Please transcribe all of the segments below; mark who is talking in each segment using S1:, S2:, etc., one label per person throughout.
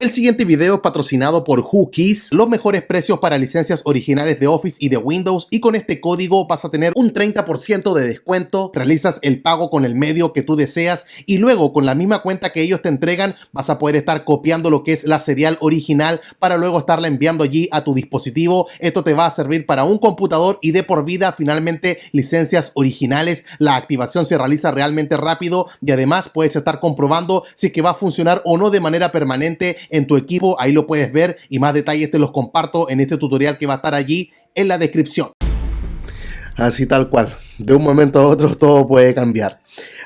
S1: El siguiente video es patrocinado por Whokeys, los mejores precios para licencias originales de Office y de Windows, y con este código vas a tener un 30% de descuento. Realizas el pago con el medio que tú deseas y luego con la misma cuenta que ellos te entregan vas a poder estar copiando lo que es la serial original para luego estarla enviando allí a tu dispositivo. Esto te va a servir para un computador y de por vida. Finalmente, licencias originales, la activación se realiza realmente rápido y además puedes estar comprobando si es que va a funcionar o no de manera permanente en tu equipo. Ahí lo puedes ver y más detalles te los comparto en este tutorial que va a estar allí en la descripción. Así tal cual, de un momento a otro todo puede cambiar.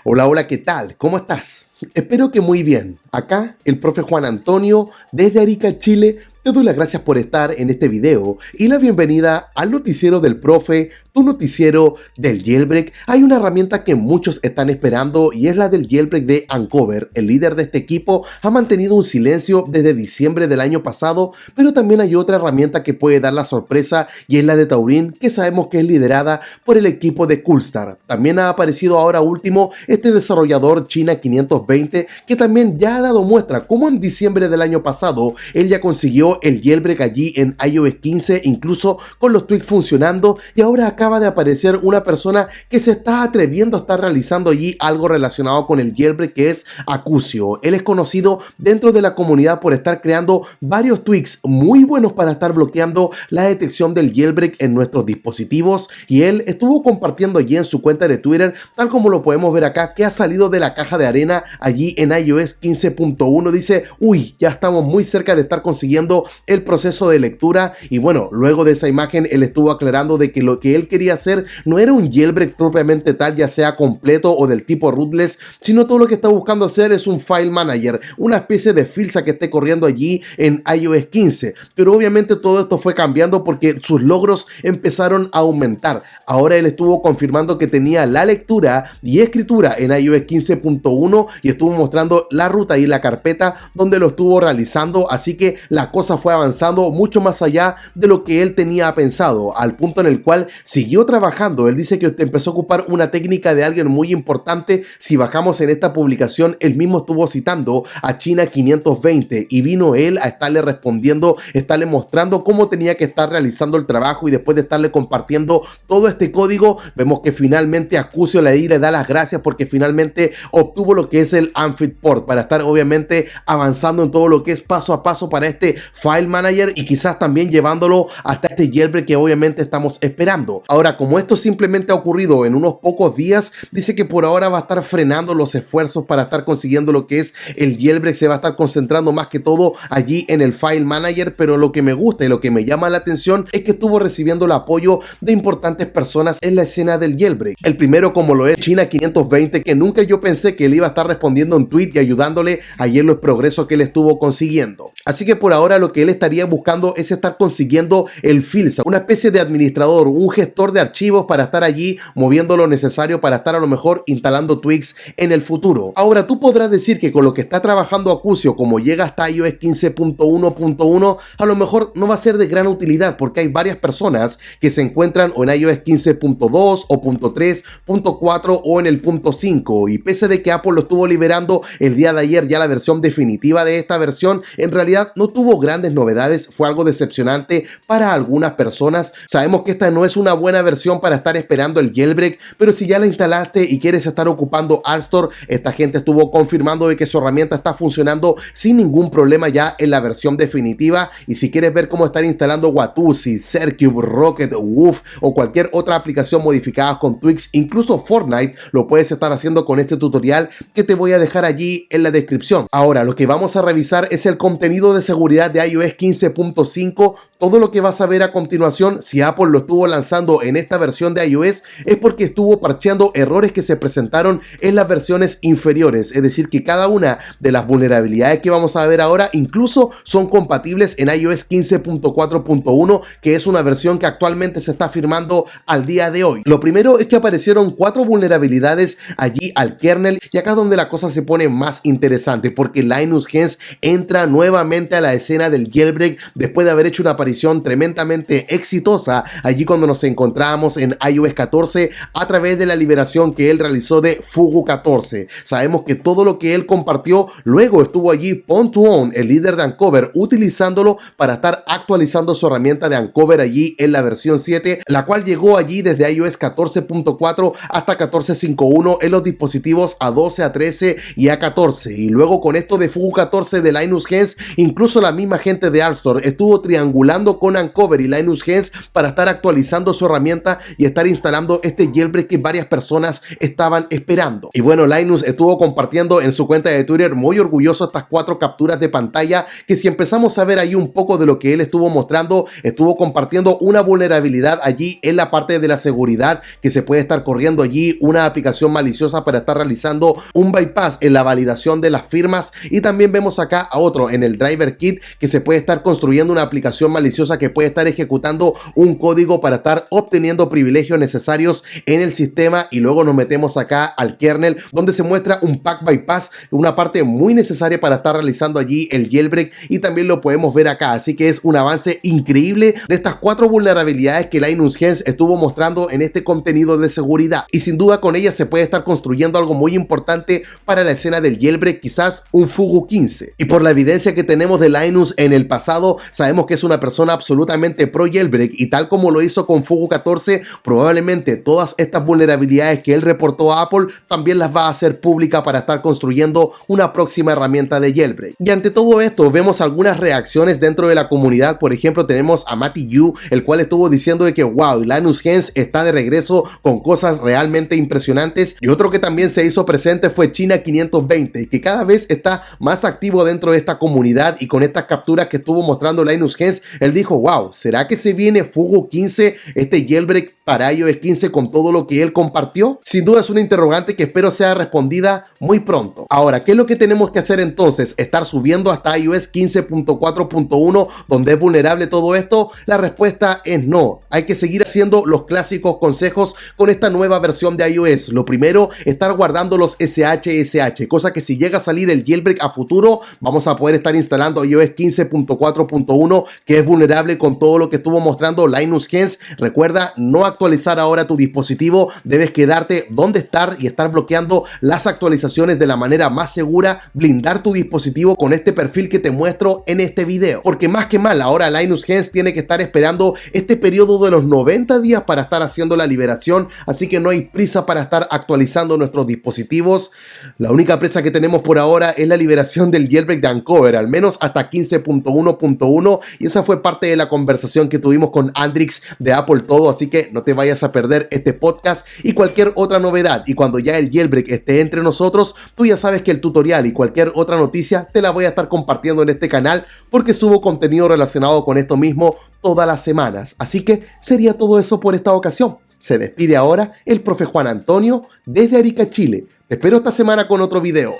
S1: Hola, hola, ¿qué tal? ¿Cómo estás? Espero que muy bien. Acá el profe Juan Antonio desde Arica, Chile. Te doy las gracias por estar en este video y la bienvenida al noticiero del profe, tu noticiero del jailbreak. Hay una herramienta que muchos están esperando y es la del jailbreak de Uncover. El líder de este equipo ha mantenido un silencio desde diciembre del año pasado, pero también hay otra herramienta que puede dar la sorpresa y es la de Taurin, que sabemos que es liderada por el equipo de Coolstar. También ha aparecido ahora último este desarrollador China 520 que también ya ha dado muestra como en diciembre del año pasado él ya consiguió el jailbreak allí en iOS 15, incluso con los tweaks funcionando, y ahora acaba de aparecer una persona que se está atreviendo a estar realizando allí algo relacionado con el jailbreak, que es Acucio. Él es conocido dentro de la comunidad por estar creando varios tweaks muy buenos para estar bloqueando la detección del jailbreak en nuestros dispositivos, y él estuvo compartiendo allí en su cuenta de Twitter, tal como lo podemos ver acá, que ha salido de la caja de arena allí en iOS 15.1. Dice, uy, ya estamos muy cerca de estar consiguiendo el proceso de lectura. Y bueno, luego de esa imagen él estuvo aclarando de que lo que él quería hacer no era un jailbreak propiamente tal, ya sea completo o del tipo rootless, sino todo lo que está buscando hacer es un file manager, una especie de filsa que esté corriendo allí en iOS 15. Pero obviamente todo esto fue cambiando porque sus logros empezaron a aumentar. Ahora él estuvo confirmando que tenía la lectura y escritura en iOS 15.1 y estuvo mostrando la ruta y la carpeta donde lo estuvo realizando, así que la cosa fue avanzando mucho más allá de lo que él tenía pensado, al punto en el cual siguió trabajando. Él dice que empezó a ocupar una técnica de alguien muy importante. Si bajamos en esta publicación, él mismo estuvo citando a China 520 y vino él a estarle respondiendo, estarle mostrando cómo tenía que estar realizando el trabajo, y después de estarle compartiendo todo este código, vemos que finalmente Acucio le da las gracias porque finalmente obtuvo lo que es el Unfit Port para estar obviamente avanzando en todo lo que es paso a paso para este file manager y quizás también llevándolo hasta este jailbreak que obviamente estamos esperando. Ahora, como esto simplemente ha ocurrido en unos pocos días, dice que por ahora va a estar frenando los esfuerzos para estar consiguiendo lo que es el jailbreak. Se va a estar concentrando más que todo allí en el file manager, pero lo que me gusta y lo que me llama la atención es que estuvo recibiendo el apoyo de importantes personas en la escena del jailbreak. El primero, como lo es China 520, que nunca yo pensé que él iba a estar respondiendo un tweet y ayudándole ayer los progresos que él estuvo consiguiendo. Así que por ahora lo que él estaría buscando es estar consiguiendo el filsa, una especie de administrador, un gestor de archivos para estar allí moviendo lo necesario para estar a lo mejor instalando tweaks en el futuro. Ahora tú podrás decir que con lo que está trabajando Acucio, como llega hasta iOS 15.1.1, a lo mejor no va a ser de gran utilidad porque hay varias personas que se encuentran o en iOS 15.2 o .3.4 o en el .5, y pese de que Apple lo estuvo liberando el día de ayer ya la versión definitiva de esta versión, en realidad no tuvo grandes novedades. Fue algo decepcionante para algunas personas. Sabemos que esta no es una buena versión para estar esperando el jailbreak, pero si ya la instalaste y quieres estar ocupando Alstor, esta gente estuvo confirmando de que su herramienta está funcionando sin ningún problema ya en la versión definitiva. Y si quieres ver cómo estar instalando Watusi, Sercube, Rocket, Woof o cualquier otra aplicación modificada con tweaks, incluso Fortnite, lo puedes estar haciendo con este tutorial que te voy a dejar allí en la descripción. Ahora lo que vamos a revisar es el contenido de seguridad de iOS 15.5. Todo lo que vas a ver a continuación, si Apple lo estuvo lanzando en esta versión de iOS, es porque estuvo parcheando errores que se presentaron en las versiones inferiores. Es decir, que cada una de las vulnerabilidades que vamos a ver ahora incluso son compatibles en iOS 15.4.1, que es una versión que actualmente se está firmando al día de hoy. Lo primero es que aparecieron 4 vulnerabilidades allí al kernel, y acá es donde la cosa se pone más interesante, porque Linus Hens entra nuevamente a la escena del jailbreak después de haber hecho una aparición tremendamente exitosa allí cuando nos encontramos encontrábamos en iOS 14 a través de la liberación que él realizó de Fugu 14. Sabemos que todo lo que él compartió luego estuvo allí Pon2On, el líder de Uncover, utilizándolo para estar actualizando su herramienta de Uncover allí en la versión 7, la cual llegó allí desde iOS 14.4 hasta 14.5.1 en los dispositivos A12, A13 y A14. Y luego con esto de Fugu 14 de Linus Gens, incluso la misma gente de App Store estuvo triangulando con Uncover y Linus Gens para estar actualizando su herramienta y estar instalando este jailbreak que varias personas estaban esperando. Y bueno, Linus estuvo compartiendo en su cuenta de Twitter muy orgulloso estas 4 capturas de pantalla, que si empezamos a ver ahí un poco de lo que él estuvo mostrando, estuvo compartiendo una vulnerabilidad allí en la parte de la seguridad, que se puede estar corriendo allí una aplicación maliciosa para estar realizando un bypass en la validación de las firmas. Y también vemos acá a otro en el driver kit que se puede estar construyendo una aplicación maliciosa que puede estar ejecutando un código para estar obteniendo privilegios necesarios en el sistema. Y luego nos metemos acá al kernel, donde se muestra un pack bypass, una parte muy necesaria para estar realizando allí el jailbreak, y también lo podemos ver acá. Así que es un avance increíble de estas 4 vulnerabilidades que Linus Gens estuvo mostrando en este contenido de seguridad, y sin duda con ellas se puede estar construyendo algo muy importante para la escena del jailbreak, quizás un Fugu 15. Y por la evidencia que tenemos de Linus en el pasado, sabemos que es una persona absolutamente pro jailbreak, y tal como lo hizo con Fugu 14, probablemente todas estas vulnerabilidades que él reportó a Apple también las va a hacer pública para estar construyendo una próxima herramienta de jailbreak. Y ante todo esto vemos algunas reacciones dentro de la comunidad. Por ejemplo, tenemos a Matty Yu, el cual estuvo diciendo de que wow, Linus Gens está de regreso con cosas realmente impresionantes. Y otro que también se hizo presente fue China 520, que cada vez está más activo dentro de esta comunidad, y con estas capturas que estuvo mostrando Linus Gens, él dijo wow, ¿será que se viene Fugu 15, este jailbreak para iOS 15 con todo lo que él compartió? Sin duda es una interrogante que espero sea respondida muy pronto. Ahora, ¿qué es lo que tenemos que hacer entonces? ¿Estar subiendo hasta iOS 15.4.1 donde es vulnerable todo esto? La respuesta es no. Hay que seguir haciendo los clásicos consejos con esta nueva versión de iOS. Lo primero, estar guardando los SSH, cosa que si llega a salir el jailbreak a futuro, vamos a poder estar instalando iOS 15.4.1, que es vulnerable con todo lo que estuvo mostrando Linus Gens. Recuerda no actualizar ahora tu dispositivo, debes quedarte donde estar y estar bloqueando las actualizaciones de la manera más segura, blindar tu dispositivo con este perfil que te muestro en este video, porque más que mal ahora Linus Gens tiene que estar esperando este periodo de los 90 días para estar haciendo la liberación, así que no hay prisa para estar actualizando nuestros dispositivos. La única prisa que tenemos por ahora es la liberación del jailbreak de Uncover, al menos hasta 15.1.1, y esa fue parte de la conversación que tuvimos con Andrix de Apple Todo, así que no te vayas a perder este podcast y cualquier otra novedad. Y cuando ya el jailbreak esté entre nosotros, tú ya sabes que el tutorial y cualquier otra noticia te la voy a estar compartiendo en este canal, porque subo contenido relacionado con esto mismo todas las semanas. Así que sería todo eso por esta ocasión. Se despide ahora el profe Juan Antonio desde Arica, Chile. Te espero esta semana con otro video.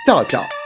S1: Chao, chao.